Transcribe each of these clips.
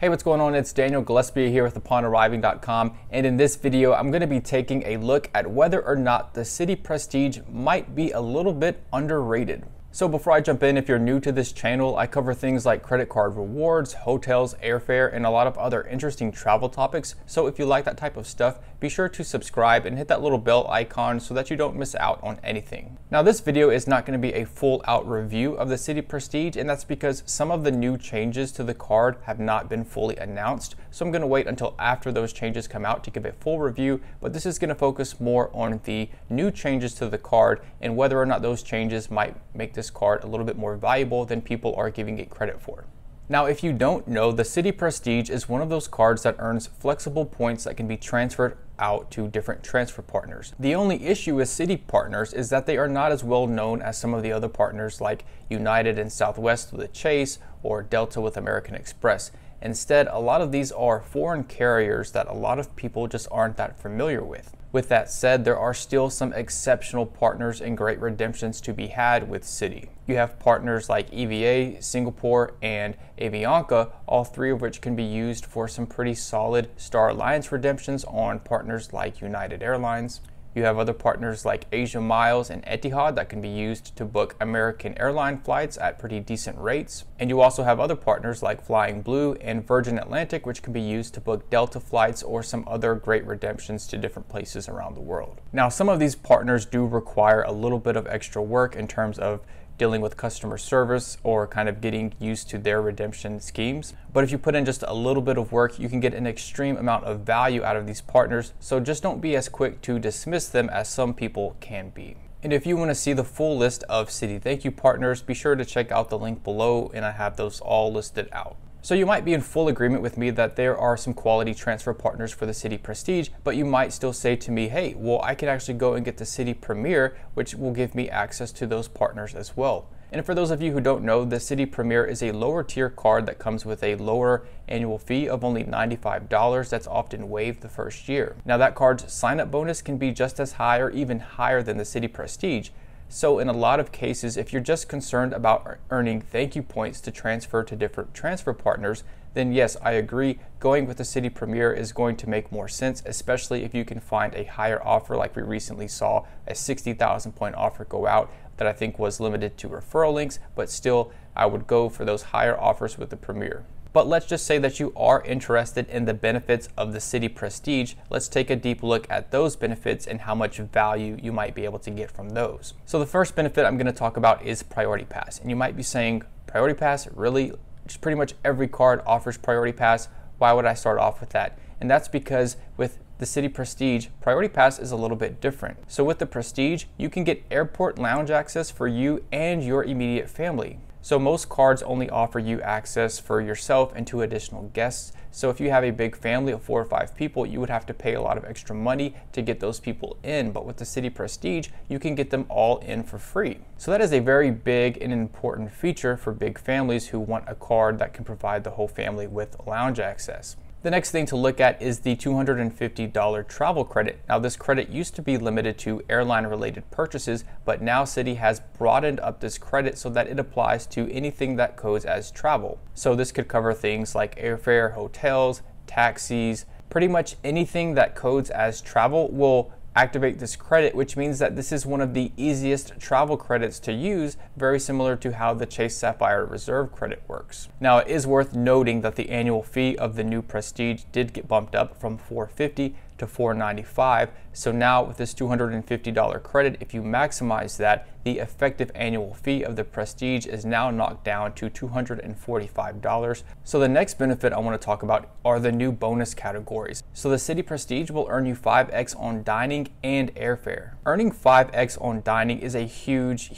Hey, what's going on? It's Daniel Gillespie here with UponArriving.com, and in this video I'm going to be taking a look at whether or not the Citi Prestige might be a little bit underrated. So before I jump in, if you're new to this channel, I cover things like credit card rewards, hotels, airfare, and a lot of other interesting travel topics. So if you like that type of stuff, be sure to subscribe and hit that little bell icon so that you don't miss out on anything. Now this video is not going to be a full out review of the Citi Prestige, and that's because some of the new changes to the card have not been fully announced. So I'm going to wait until after those changes come out to give a full review, but this is going to focus more on the new changes to the card and whether or not those changes might make this card a little bit more valuable than people are giving it credit for. Now, if you don't know, the Citi Prestige is one of those cards that earns flexible points that can be transferred out to different transfer partners. The only issue with Citi partners is that they are not as well known as some of the other partners like United and Southwest with Chase or Delta with American Express. Instead, a lot of these are foreign carriers that a lot of people just aren't that familiar with. With that said, there are still some exceptional partners and great redemptions to be had with Citi. You have partners like EVA, Singapore, and Avianca, all three of which can be used for some pretty solid Star Alliance redemptions on partners like United Airlines. You have other partners like Asia Miles and Etihad that can be used to book American airline flights at pretty decent rates. And you also have other partners like Flying Blue and Virgin Atlantic, which can be used to book Delta flights or some other great redemptions to different places around the world. Now, some of these partners do require a little bit of extra work in terms of dealing with customer service or kind of getting used to their redemption schemes. But if you put in just a little bit of work, you can get an extreme amount of value out of these partners. So just don't be as quick to dismiss them as some people can be. And if you want to see the full list of Citi Thank You partners, be sure to check out the link below, and I have those all listed out. So you might be in full agreement with me that there are some quality transfer partners for the Citi Prestige, but you might still say to me, hey, well, I can actually go and get the Citi Premier, which will give me access to those partners as well. And for those of you who don't know, the Citi Premier is a lower tier card that comes with a lower annual fee of only $95 that's often waived the first year. Now that card's sign-up bonus can be just as high or even higher than the Citi Prestige. So in a lot of cases, if you're just concerned about earning thank you points to transfer to different transfer partners, then yes, I agree, going with the Citi Premier is going to make more sense, especially if you can find a higher offer like we recently saw a 60,000 point offer go out that I think was limited to referral links, but still I would go for those higher offers with the Premier. But let's just say that you are interested in the benefits of the Citi Prestige. Let's take a deep look at those benefits and how much value you might be able to get from those. So the first benefit I'm going to talk about is Priority Pass. And you might be saying, Priority Pass? Really? Just pretty much every card offers Priority Pass. Why would I start off with that? And that's because with the Citi Prestige, Priority Pass is a little bit different. So with the Prestige, you can get airport lounge access for you and your immediate family. So most cards only offer you access for yourself and 2 additional guests. So if you have a big family of 4 or 5 people, you would have to pay a lot of extra money to get those people in. But with the Citi Prestige, you can get them all in for free. So that is a very big and important feature for big families who want a card that can provide the whole family with lounge access. The next thing to look at is the $250 travel credit. Now this credit used to be limited to airline related purchases, but now Citi has broadened up this credit so that it applies to anything that codes as travel. So this could cover things like airfare, hotels, taxis, pretty much anything that codes as travel will activate this credit, which means that this is one of the easiest travel credits to use, very similar to how the Chase Sapphire Reserve credit works. Now it is worth noting that the annual fee of the new Prestige did get bumped up from $450 to $495. So now with this $250 credit, if you maximize that, the effective annual fee of the Prestige is now knocked down to $245. So the next benefit I want to talk about are the new bonus categories. So the Citi Prestige will earn you 5x on dining and airfare. Earning 5x on dining is a huge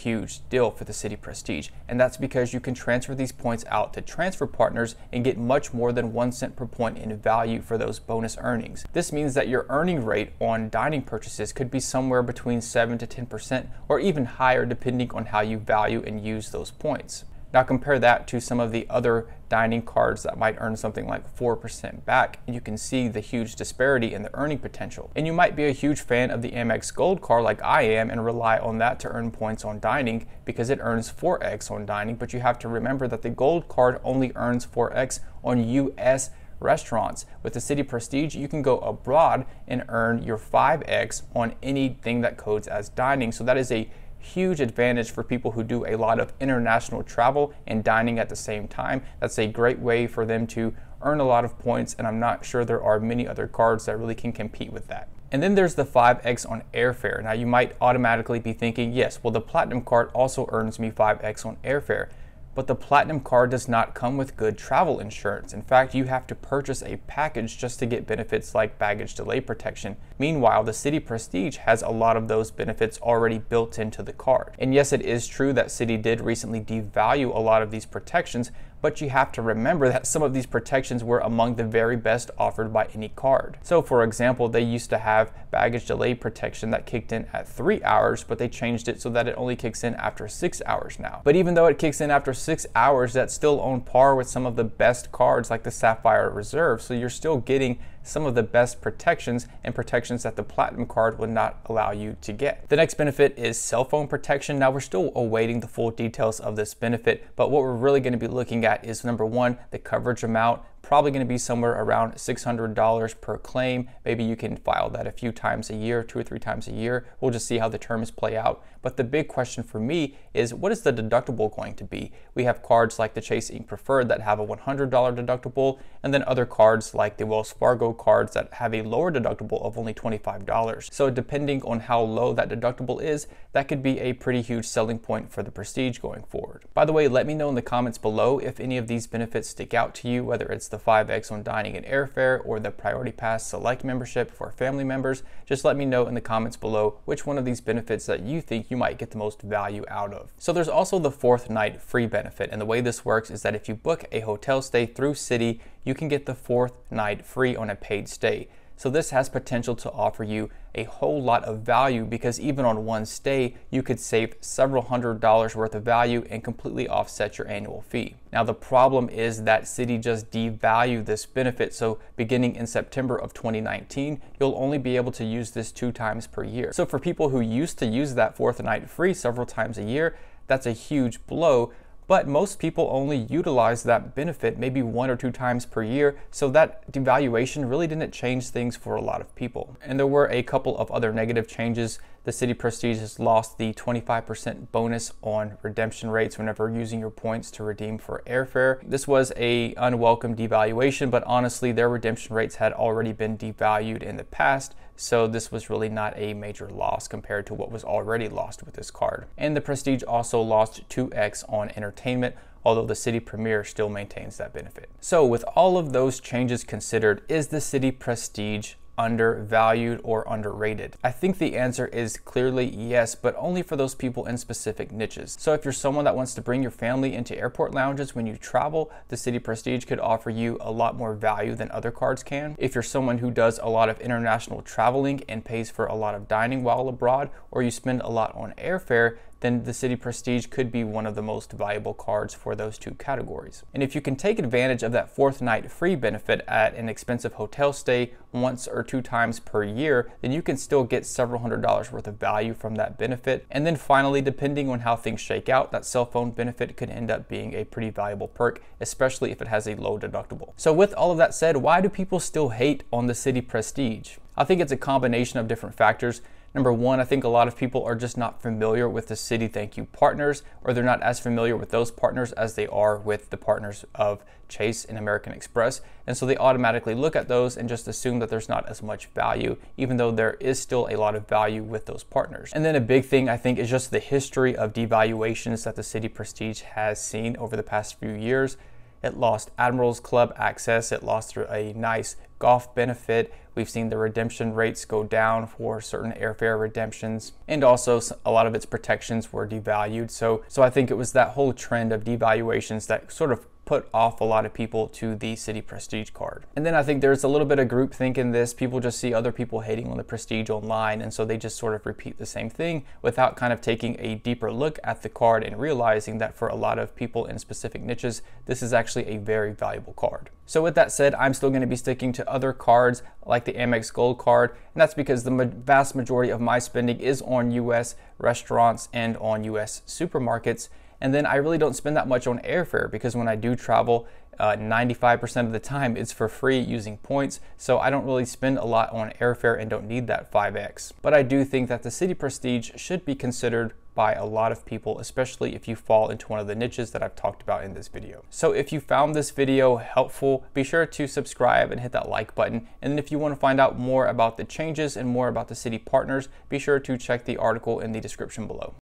deal for the Citi Prestige, and that's because you can transfer these points out to transfer partners and get much more than 1 cent per point in value for those bonus earnings. This means that your earning rate on dining purchases could be somewhere between 7 to 10% or even higher depending on how you value and use those points. Now compare that to some of the other dining cards that might earn something like 4% back, and you can see the huge disparity in the earning potential. And you might be a huge fan of the Amex Gold card like I am and rely on that to earn points on dining because it earns 4x on dining, but you have to remember that the Gold card only earns 4x on US restaurants. With the Citi Prestige, you can go abroad and earn your 5x on anything that codes as dining. So that is a huge advantage for people who do a lot of international travel and dining at the same time. That's a great way for them to earn a lot of points, and I'm not sure there are many other cards that really can compete with that. And then there's the 5x on airfare. Now you might automatically be thinking, yes, well the Platinum card also earns me 5x on airfare. But the Platinum card does not come with good travel insurance. In fact, you have to purchase a package just to get benefits like baggage delay protection. Meanwhile, the Citi Prestige has a lot of those benefits already built into the card. And yes, it is true that Citi did recently devalue a lot of these protections, but you have to remember that some of these protections were among the very best offered by any card. So for example, they used to have baggage delay protection that kicked in at 3 hours, but they changed it so that it only kicks in after 6 hours now. But even though it kicks in after 6 hours, that's still on par with some of the best cards like the Sapphire Reserve. So you're still getting some of the best protections and protections that the Platinum card would not allow you to get. The next benefit is cell phone protection. Now we're still awaiting the full details of this benefit, but what we're really going to be looking at is number one, the coverage amount. Probably going to be somewhere around $600 per claim. Maybe you can file that a few times a year, 2 or 3 times a year. We'll just see how the terms play out. But the big question for me is, what is the deductible going to be? We have cards like the Chase Ink Preferred that have a $100 deductible, and then other cards like the Wells Fargo cards that have a lower deductible of only $25. So depending on how low that deductible is, that could be a pretty huge selling point for the Prestige going forward. By the way, let me know in the comments below if any of these benefits stick out to you, whether it's the 5x on dining and airfare or the Priority Pass Select membership for family members. Just let me know in the comments below which one of these benefits that you think you might get the most value out of. So there's also the 4th night free benefit, and the way this works is that if you book a hotel stay through Citi, you can get the 4th night free on a paid stay. So this has potential to offer you a whole lot of value because even on one stay, you could save several $100s worth of value and completely offset your annual fee. Now the problem is that Citi just devalued this benefit. So beginning in September of 2019, you'll only be able to use this 2 times per year. So for people who used to use that 4th night free several times a year, that's a huge blow. But most people only utilize that benefit maybe 1 or 2 times per year, so that devaluation really didn't change things for a lot of people. And there were a couple of other negative changes. The Citi Prestige has lost the 25% bonus on redemption rates whenever using your points to redeem for airfare. This was an unwelcome devaluation, but honestly, their redemption rates had already been devalued in the past, so this was really not a major loss compared to what was already lost with this card. And the Prestige also lost 2x on entertainment, although the Citi Premier still maintains that benefit. So with all of those changes considered, is the Citi Prestige undervalued or underrated? I think the answer is clearly yes, but only for those people in specific niches. So if you're someone that wants to bring your family into airport lounges when you travel, the Citi Prestige could offer you a lot more value than other cards can. If you're someone who does a lot of international traveling and pays for a lot of dining while abroad, or you spend a lot on airfare, then the Citi Prestige could be one of the most valuable cards for those 2 categories. And if you can take advantage of that 4th night free benefit at an expensive hotel stay 1 or 2 times per year, then you can still get several $100s worth of value from that benefit. And then finally, depending on how things shake out, that cell phone benefit could end up being a pretty valuable perk, especially if it has a low deductible. So with all of that said, why do people still hate on the Citi Prestige? I think it's a combination of different factors. Number one, I think a lot of people are just not familiar with the Citi Thank You partners, or they're not as familiar with those partners as they are with the partners of Chase and American Express. And so they automatically look at those and just assume that there's not as much value, even though there is still a lot of value with those partners. And then a big thing I think is just the history of devaluations that the Citi Prestige has seen over the past few years. It lost Admirals Club access. It lost a nice golf benefit. We've seen the redemption rates go down for certain airfare redemptions, and also a lot of its protections were devalued. So I think it was that whole trend of devaluations that sort of put off a lot of people to the Citi Prestige card. And then I think there's a little bit of groupthink in this. People just see other people hating on the Prestige online, and so they just sort of repeat the same thing without kind of taking a deeper look at the card and realizing that for a lot of people in specific niches, this is actually a very valuable card. So with that said, I'm still going to be sticking to other cards like the Amex Gold card, and that's because the vast majority of my spending is on US restaurants and on US supermarkets. And then I really don't spend that much on airfare because when I do travel, 95% of the time it's for free using points. So I don't really spend a lot on airfare and don't need that 5x. But I do think that the Citi Prestige should be considered by a lot of people, especially if you fall into one of the niches that I've talked about in this video. So if you found this video helpful, be sure to subscribe and hit that like button. And then if you want to find out more about the changes and more about the Citi partners, be sure to check the article in the description below.